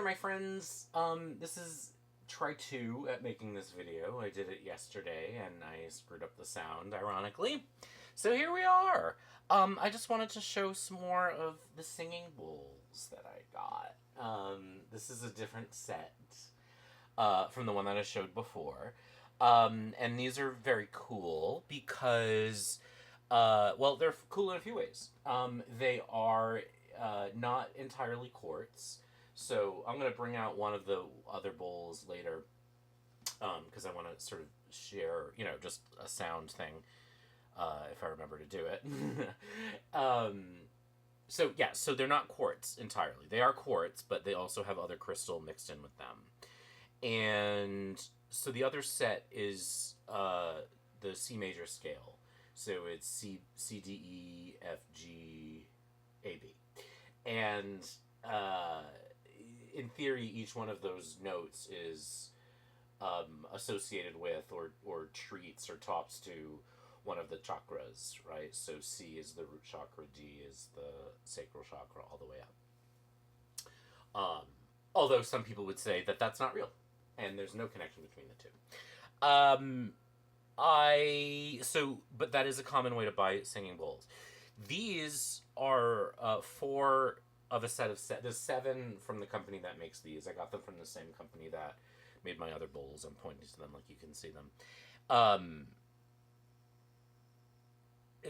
my friends. This is try 2 at making this video. I did it yesterday, and I screwed up the sound, ironically. So here we are. I just wanted to show some more of the singing bowls that I got. This is a different set from the one that I showed before. And these are very cool because, well, they're cool in a few ways. They are not entirely quartz. So I'm going to bring out one of the other bowls later because I want to sort of share, just a sound thing if I remember to do it. So they're not quartz entirely. They are quartz, but they also have other crystal mixed in with them. And so the other set is the C major scale. So it's C, D, E, F, G, A, B. And in theory, each one of those notes is associated with or treats or talks to one of the chakras, right? So C is the root chakra, D is the sacral chakra, all the way up. Although some people would say that that's not real, and there's no connection between the two. But that is a common way to buy singing bowls. These are 4 of a set of there's 7 from the company that makes these. I got them from the same company that made my other bowls. I'm pointing to them like you can see them.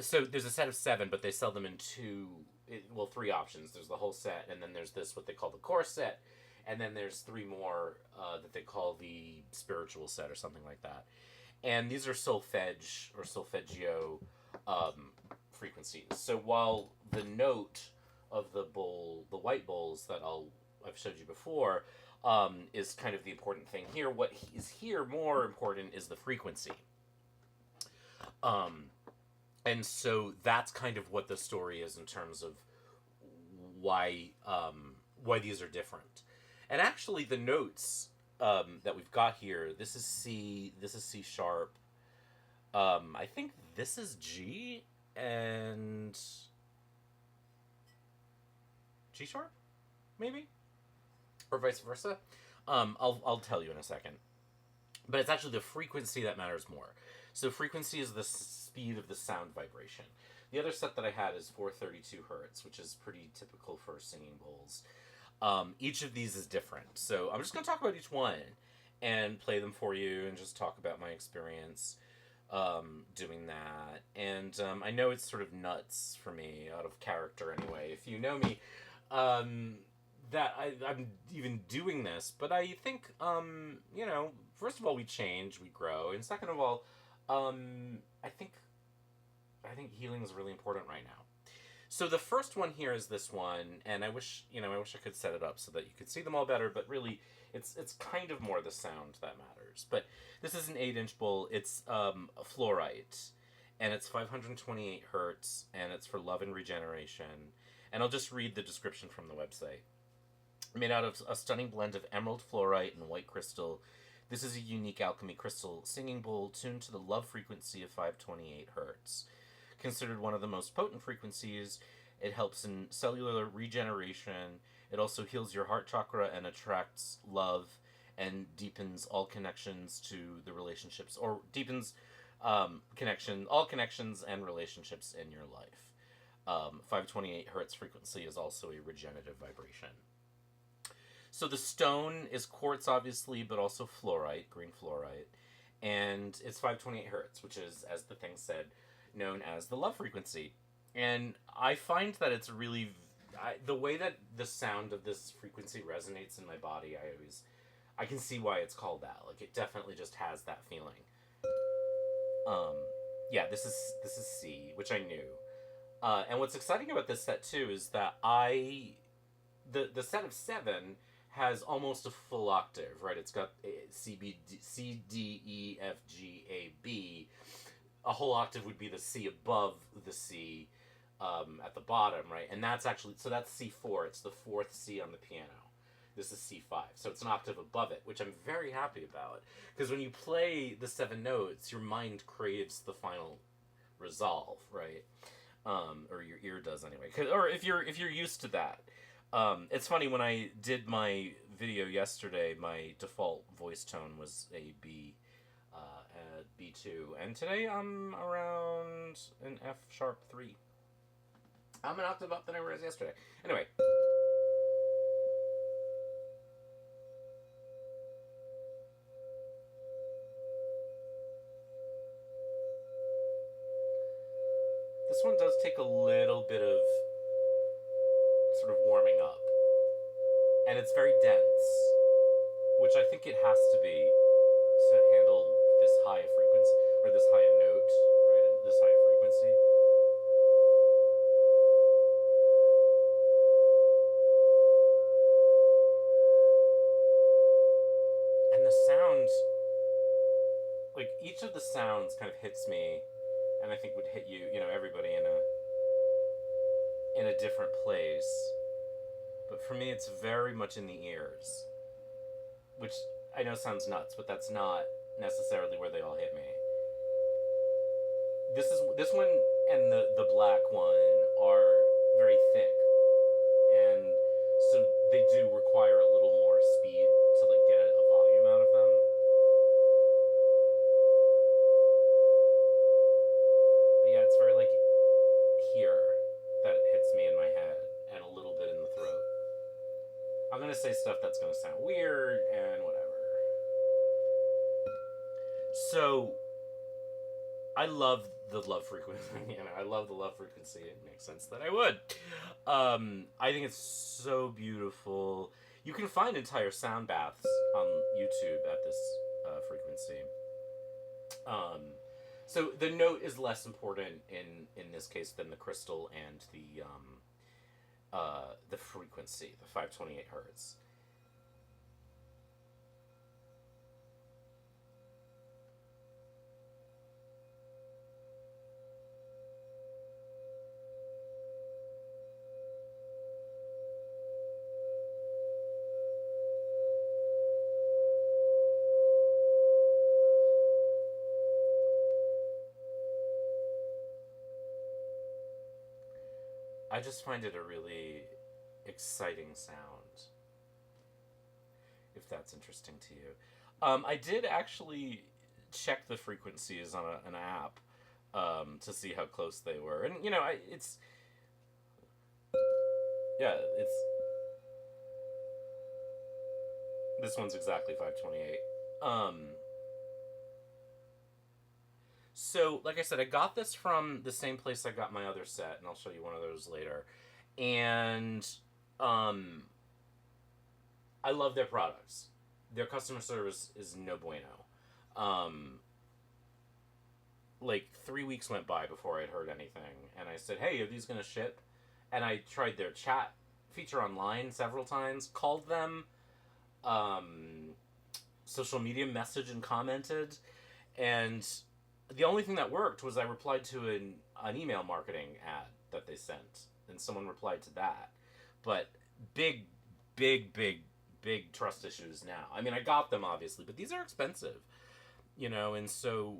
So there's a set of 7, but they sell them in 3 options. There's the whole set, and then there's this, what they call the core set, and then there's 3 more that they call the spiritual set or something like that. And these are Solfeggio frequencies. So while the note of the bowl, the white bowls that I've showed you before, is kind of the important thing here, what is here more important is the frequency. And so that's kind of what the story is in terms of why these are different. And actually, the notes that we've got here, this is C sharp. I think this is G and G sharp, maybe, or vice versa. I'll tell you in a second. But it's actually the frequency that matters more. So frequency is the speed of the sound vibration. The other set that I had is 432 hertz, which is pretty typical for singing bowls. Each of these is different. So I'm just going to talk about each one and play them for you and just talk about my experience doing that. And I know it's sort of nuts for me, out of character anyway. If you know me, that I'm even doing this. But I think, first of all, we change, we grow. And second of all, I think healing is really important right now. So the first one here is this one, and I wish I could set it up so that you could see them all better, but really it's kind of more the sound that matters. But this is an 8-inch bowl. It's a fluorite, and it's 528 hertz, and it's for love and regeneration. And I'll just read the description from the website. Made out of a stunning blend of emerald fluorite and white crystal, this is a unique alchemy crystal singing bowl tuned to the love frequency of 528 hertz. Considered one of the most potent frequencies, it helps in cellular regeneration. It also heals your heart chakra and attracts love and deepens all connections to the relationships, or deepens all connections and relationships in your life. 528 hertz frequency is also a regenerative vibration. So the stone is quartz, obviously, but also fluorite, green fluorite. And it's 528 hertz, which is, as the thing said, known as the love frequency. And I find that it's really... the way that the sound of this frequency resonates in my body, I can see why it's called that. Like, it definitely just has that feeling. Yeah, this is C, which I knew. And what's exciting about this set, too, is that the set of 7... has almost a full octave, right? It's got C, D, E, F, G, A, B. A whole octave would be the C above the C at the bottom, right? And that's actually, so that's C4. It's the 4th C on the piano. This is C5. So it's an octave above it, which I'm very happy about. Because when you play the 7 notes, your mind craves the final resolve, right? Or your ear does anyway. Or if you're used to that. It's funny, when I did my video yesterday, my default voice tone was a B, at B2, and today I'm around an F sharp 3. I'm an octave up than I was yesterday. Anyway. This one does take a little bit of sort of warming up. And it's very dense, which I think it has to be to handle this high frequency, or this high note, right? This high frequency. And the sound, like, each of the sounds kind of hits me, and I think would hit you, everybody in a different place. But for me, it's very much in the ears, which I know sounds nuts, but that's not necessarily where they all hit me. This one and the black one are very thick, and so they do require a little more speed to like get a volume out of them. But yeah, it's very like here that hits me in my head and a little bit in the throat. I'm gonna say stuff that's gonna sound weird and whatever. So, I love the love frequency. I love the love frequency. It makes sense that I would. I think it's so beautiful. You can find entire sound baths on YouTube at this frequency. So the note is less important in this case than the crystal and the frequency, the 528 hertz. I just find it a really exciting sound, if that's interesting to you. I did actually check the frequencies on an app to see how close they were. And, it's this one's exactly 528. So, like I said, I got this from the same place I got my other set, and I'll show you one of those later. And I love their products. Their customer service is no bueno. Like 3 weeks went by before I'd heard anything, and I said, "Hey, are these gonna ship?" And I tried their chat feature online several times, called them, social media message and commented, and the only thing that worked was I replied to an email marketing ad that they sent, and someone replied to that. But big trust issues now. I mean, I got them obviously, but these are expensive, and so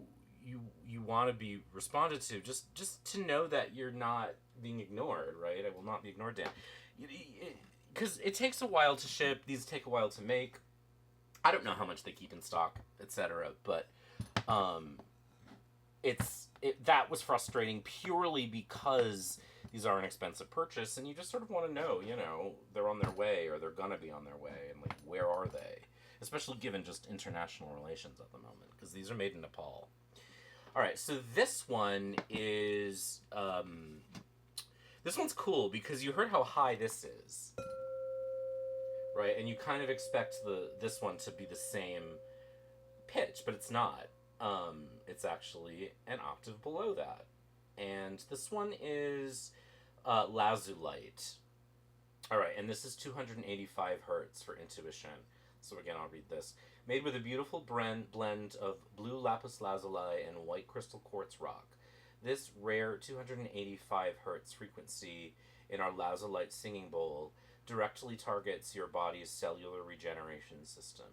you want to be responded to, just to know that you're not being ignored, right? I will not be ignored, Dan. Because it takes a while to ship. These take a while to make. I don't know how much they keep in stock, etc. But that was frustrating purely because these are an expensive purchase, and you just sort of want to know, they're on their way, or they're gonna be on their way, and like, where are they? Especially given just international relations at the moment, because these are made in Nepal. All right, so this one is this one's cool because you heard how high this is, right? And you kind of expect this one to be the same pitch, but it's not. It's actually an octave below that. And this one is lazulite. All right, and this is 285 hertz for intuition. So again, I'll read this. Made with a beautiful blend of blue lapis lazuli and white crystal quartz rock. This rare 285 hertz frequency in our lazulite singing bowl directly targets your body's cellular regeneration system.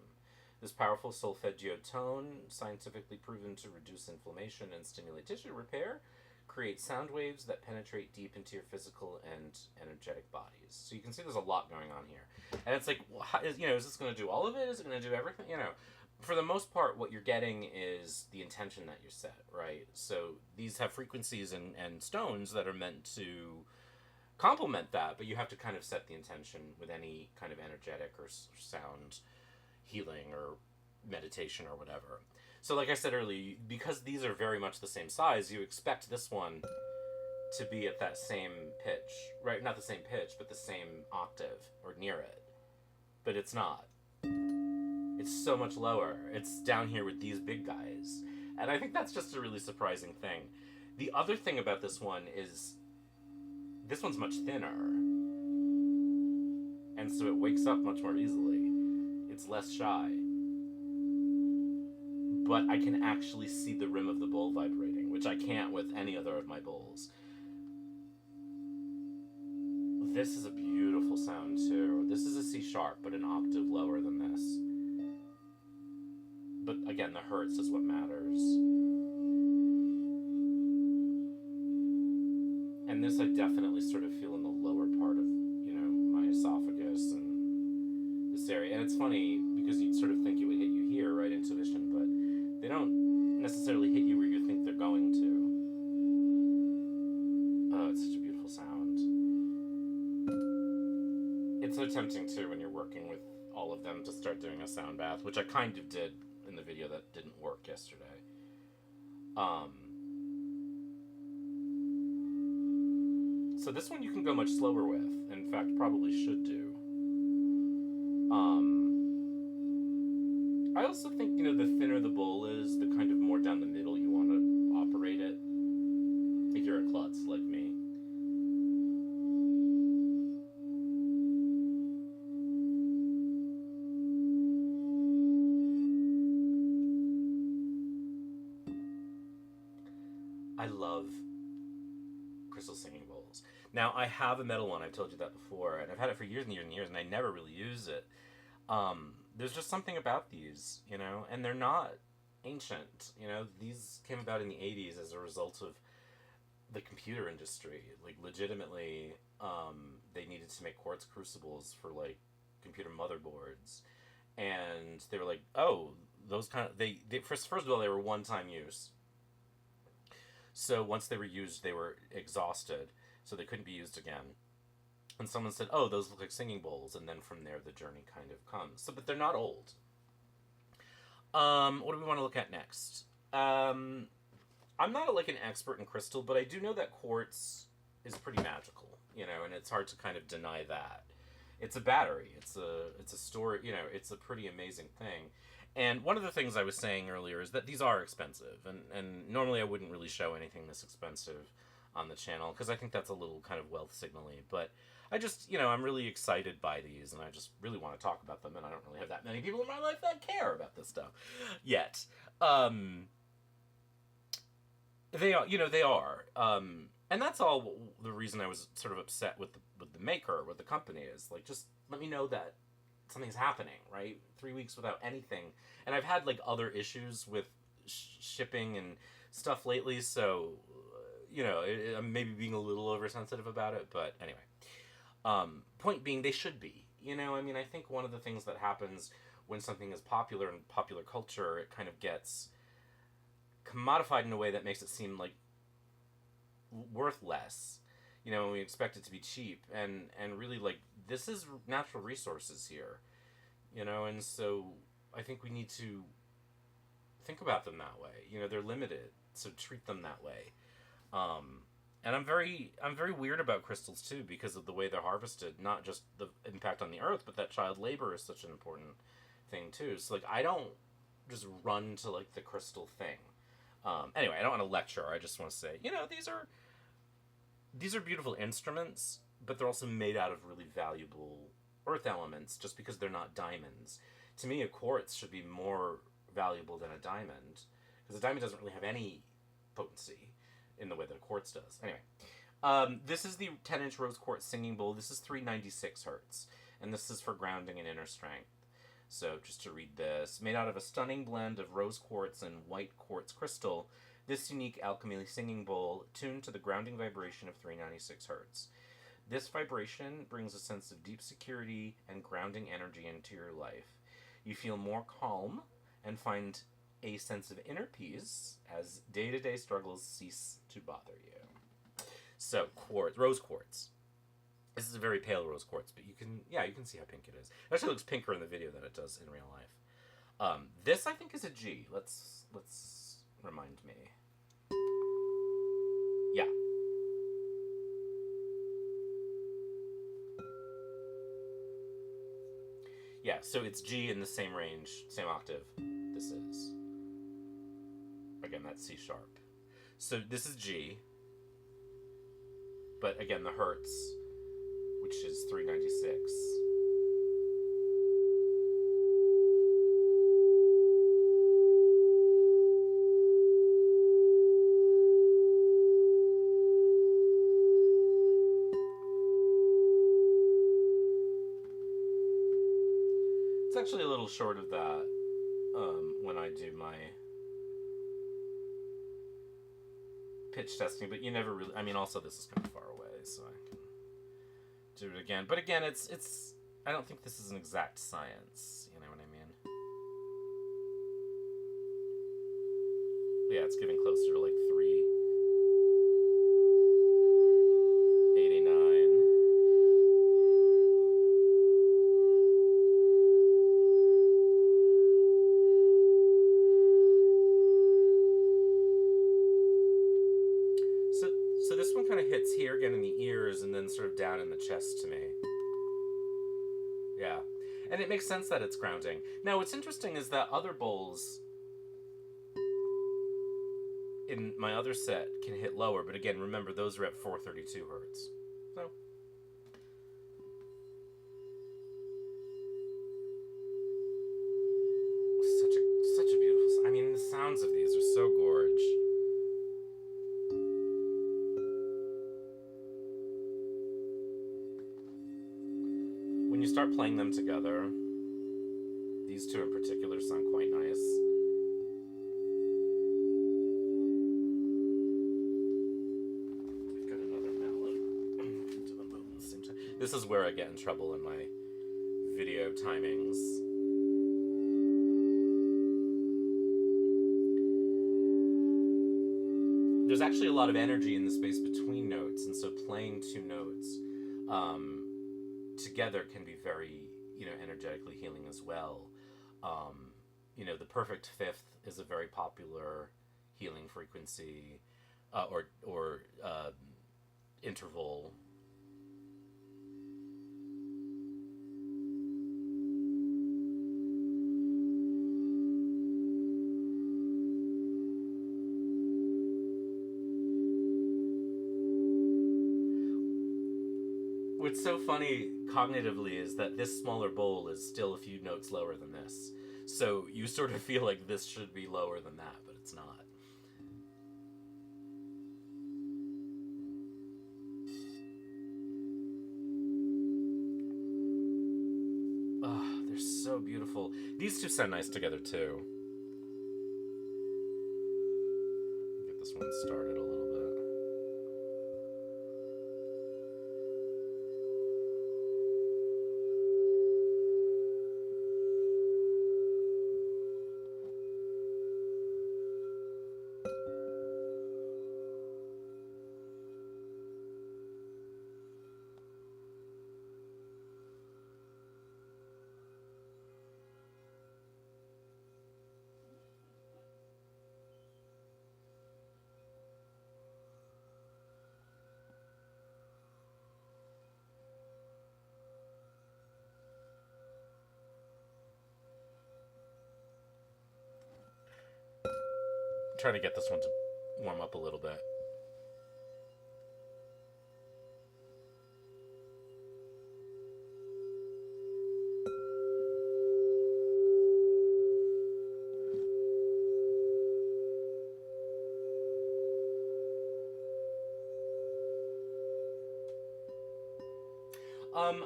This powerful solfeggio tone, scientifically proven to reduce inflammation and stimulate tissue repair, create sound waves that penetrate deep into your physical and energetic bodies. So you can see there's a lot going on here. And it's like, well, is this going to do all of it? Is it going to do everything? For the most part, what you're getting is the intention that you set, right? So these have frequencies and stones that are meant to complement that, but you have to kind of set the intention with any kind of energetic or sound healing or meditation or whatever. So like I said earlier, because these are very much the same size, you expect this one to be at that same pitch, right? Not the same pitch, but the same octave or near it. But it's not. It's so much lower. It's down here with these big guys. And I think that's just a really surprising thing. The other thing about this one is this one's much thinner. And so it wakes up much more easily. It's less shy. But I can actually see the rim of the bowl vibrating, which I can't with any other of my bowls. This is a beautiful sound too. This is a C sharp, but an octave lower than this. But again, the hertz is what matters. And this I definitely sort of feel in the lower part of, my esophagus and this area. And it's funny because you'd sort of think it would hit you here, right, intuition, but they don't necessarily hit you where you think they're going to. Oh, it's such a beautiful sound. It's so tempting too when you're working with all of them to start doing a sound bath, which I kind of did in the video that didn't work yesterday. So this one you can go much slower with. In fact, probably should do. I also think, the thinner the bowl is, the kind of more down the middle you want to operate it. If you're a klutz like me. I love crystal singing bowls. Now, I have a metal one, I've told you that before, and I've had it for years and years and years, and I never really use it. There's just something about these, and they're not ancient, These came about in the 80s as a result of the computer industry. Like, legitimately, they needed to make quartz crucibles for, like, computer motherboards. And they were like, oh, those kind of... They first of all, they were one-time use. So once they were used, they were exhausted, so they couldn't be used again. And someone said, oh, those look like singing bowls, and then from there the journey kind of comes. So, but they're not old. What do we want to look at next? I'm not like an expert in crystal, but I do know that quartz is pretty magical, and it's hard to kind of deny that. It's a battery. It's a store, it's a pretty amazing thing. And one of the things I was saying earlier is that these are expensive, and normally I wouldn't really show anything this expensive on the channel, because I think that's a little kind of wealth signal-y, but I just, I'm really excited by these, and I just really want to talk about them, and I don't really have that many people in my life that care about this stuff yet. They are, and that's all the reason I was sort of upset with the maker, with the company, is like, just let me know that something's happening, right? 3 weeks without anything. And I've had like other issues with shipping and stuff lately, so I'm maybe being a little oversensitive about it, but anyway. Point being, they should be. I think one of the things that happens when something is popular in popular culture, it kind of gets commodified in a way that makes it seem like worth less. When we expect it to be cheap, and really, like, this is natural resources here, and so I think we need to think about them that way. They're limited, so treat them that way. And I'm very weird about crystals too, because of the way they're harvested, not just the impact on the earth, but that child labor is such an important thing too. So like, I don't just run to like the crystal thing. Anyway, I don't want to lecture. I just want to say, these are beautiful instruments, but they're also made out of really valuable earth elements just because they're not diamonds. To me, a quartz should be more valuable than a diamond, because a diamond doesn't really have any potency in the way that a quartz does. Anyway, this is the 10-inch rose quartz singing bowl. This is 396 hertz, and this is for grounding and inner strength. So just to read this, made out of a stunning blend of rose quartz and white quartz crystal, This unique alchemy singing bowl tuned to the grounding vibration of 396 hertz. This vibration brings a sense of deep security and grounding energy into your life. You feel more calm and find a sense of inner peace as day-to-day struggles cease to bother you. So, quartz, rose quartz. This is a very pale rose quartz, but you can see how pink it is. It actually looks pinker in the video than it does in real life. This I think is a G. Let's remind me. Yeah. Yeah, so it's G in the same range, same octave this is. Again, that's C sharp. So this is G. But again, the hertz, which is 396. It's actually a little short of that when I do my pitch testing, but you never really... I mean, also this is kind of far away, so I can do it again. But again, it's I don't think this is an exact science, you know what I mean? Yeah, it's getting closer to like 389. So this one kind of hits here again in the ears and then sort of down in the chest to me. Yeah. And it makes sense that it's grounding. Now, what's interesting is that other bowls in my other set can hit lower, but again, remember, those are at 432 hertz. So. Such a beautiful... I mean, the sounds of these are so gorge. When you start playing them together, these two in particular sound quite nice. I've got another mallet. Do them both at the same time. This is where I get in trouble in my video timings. There's actually a lot of energy in the space between notes, and so playing two notes together can be very, energetically healing as well. The perfect fifth is a very popular healing frequency or interval. What's so funny cognitively is that this smaller bowl is still a few notes lower than this. So you sort of feel like this should be lower than that, but it's not. Oh, they're so beautiful. These two sound nice together too. Get this one started a little bit. Trying to get this one to warm up a little bit.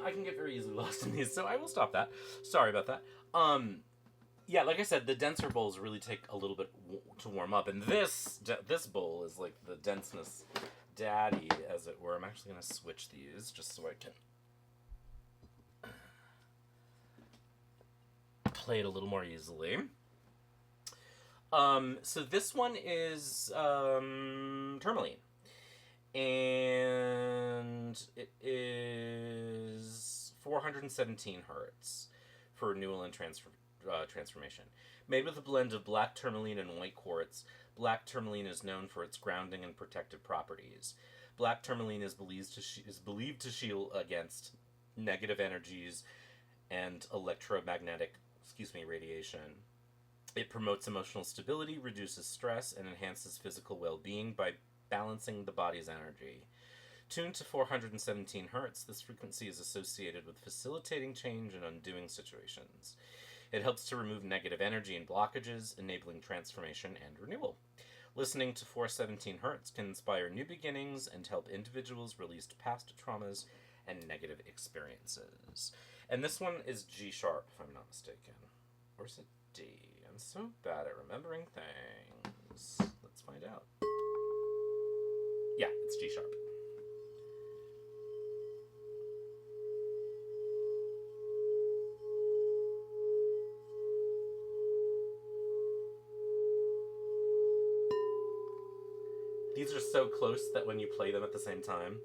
I can get very easily lost in these, so I will stop that. Sorry about that. Yeah, like I said, the denser bowls really take a little bit to warm up, and this bowl is like the denseness daddy, as it were. I'm actually going to switch these just so I can play it a little more easily. So this one is tourmaline, and it is 417 hertz for renewal and transformation. Made with a blend of black tourmaline and white quartz, black tourmaline is known for its grounding and protective properties. Black tourmaline is believed to shield against negative energies and electromagnetic, radiation. It promotes emotional stability, reduces stress, and enhances physical well-being by balancing the body's energy. Tuned to 417 hertz, this frequency is associated with facilitating change and undoing situations. It helps to remove negative energy and blockages, enabling transformation and renewal. Listening to 417 hertz can inspire new beginnings and help individuals release past traumas and negative experiences. And this one is G sharp, if I'm not mistaken. Or is it D? I'm so bad at remembering things. Let's find out. Yeah, it's G sharp. These are so close that when you play them at the same time,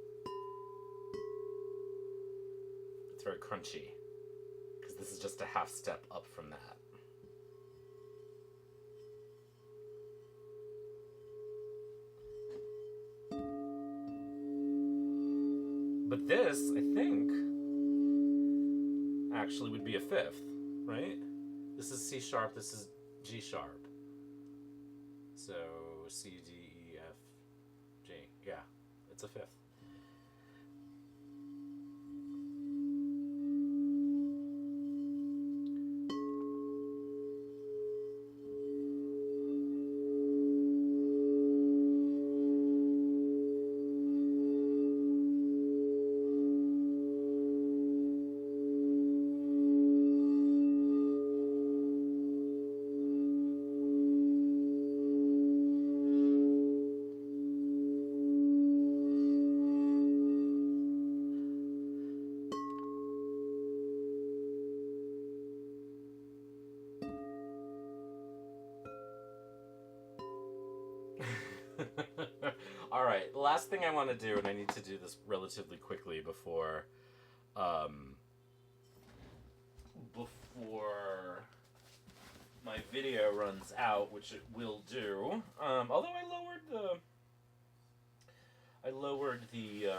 it's very crunchy. Because this is just a half step up from that. But this, I think, actually would be a fifth, right? This is C sharp, this is G sharp. So C, D, E, F, G. Yeah, it's a fifth. All right, the last thing I want to do, and I need to do this relatively quickly before my video runs out, which it will do. Although I lowered the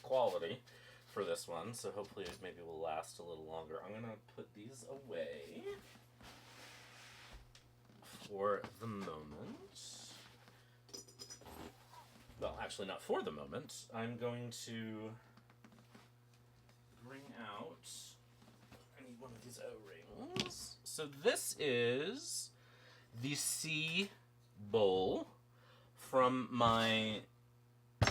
quality for this one, so hopefully it maybe will last a little longer. I'm gonna put these away for the moment. Well, actually not for the moment. I'm going to bring out, I need one of these O-rings. So this is the C bowl from my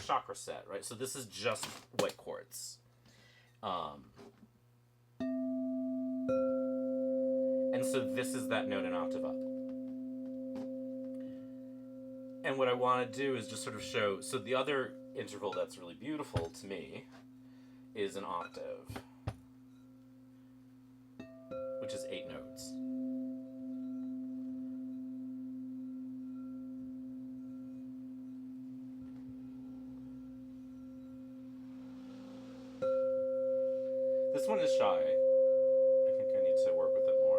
chakra set, right? So this is just white quartz. And so this is that note an octave up. And what I want to do is just sort of show, so the other interval that's really beautiful to me is an octave, which is 8 notes. This one is shy. I think I need to work with it more.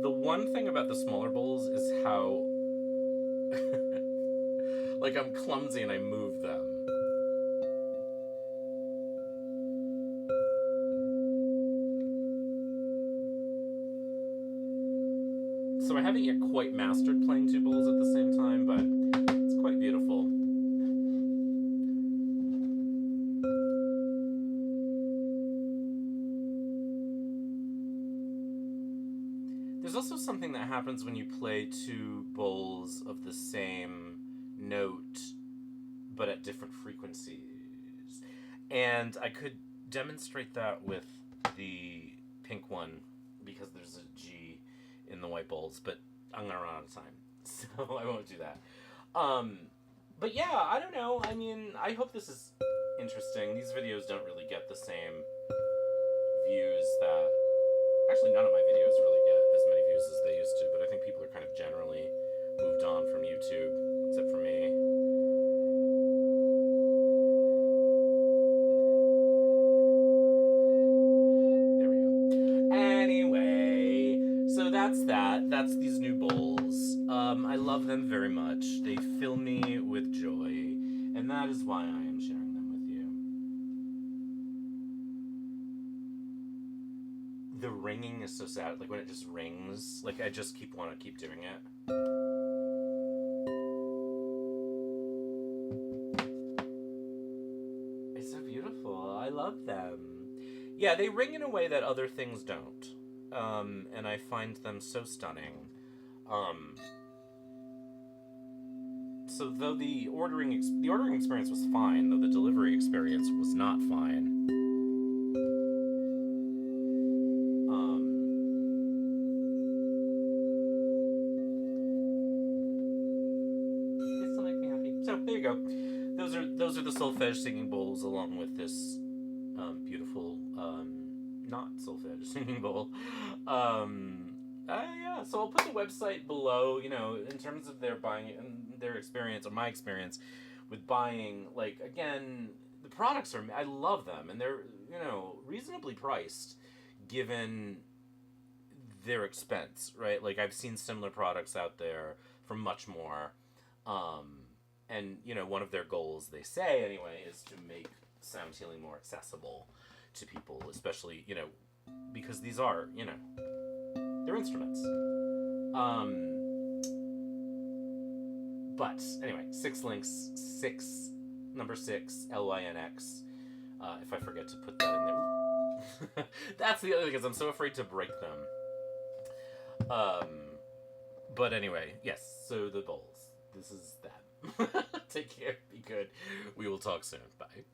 The one thing about the smaller bowls is how like I'm clumsy and I move them. So I haven't yet quite mastered playing two bowls at the same time, but it's quite beautiful. There's also something that happens when you play two bowls of the same note, but at different frequencies. And I could demonstrate that with the pink one, because there's a G in the white bowls, but I'm gonna run out of time, so I won't do that. But yeah, I don't know. I mean, I hope this is interesting. These videos don't really get the same views that... Actually, none of my videos really get as many views as they used to, but I think people are kind of generally moved on from YouTube, except for me. There we go. Anyway, so that's that. That's these new bowls. I love them very much. They fill me with joy, and that is why I am sharing them with you. The ringing is so sad. Like when it just rings, like I just want to keep doing it. It's so beautiful. I love them. Yeah, they ring in a way that other things don't. And I find them so stunning. So though the ordering experience was fine, though the delivery experience was not fine. They still make me happy. So there you go. Those are the solfege singing bowls, along with this beautiful not solfege singing bowl. Yeah, so I'll put the website below, you know, in terms of their buying and their experience, or my experience with buying. Like, again, the products are, I love them, and they're, you know, reasonably priced given their expense, right? Like, I've seen similar products out there for much more. And, you know, one of their goals, they say anyway, is to make sound healing more accessible to people, especially, you know, because these are, you know, they're instruments. But anyway, 6 links, number 6, LYNX. If I forget to put that in there. That's the other thing, is I'm so afraid to break them. But anyway, yes, so the bowls. This is that. Take care, be good. We will talk soon. Bye.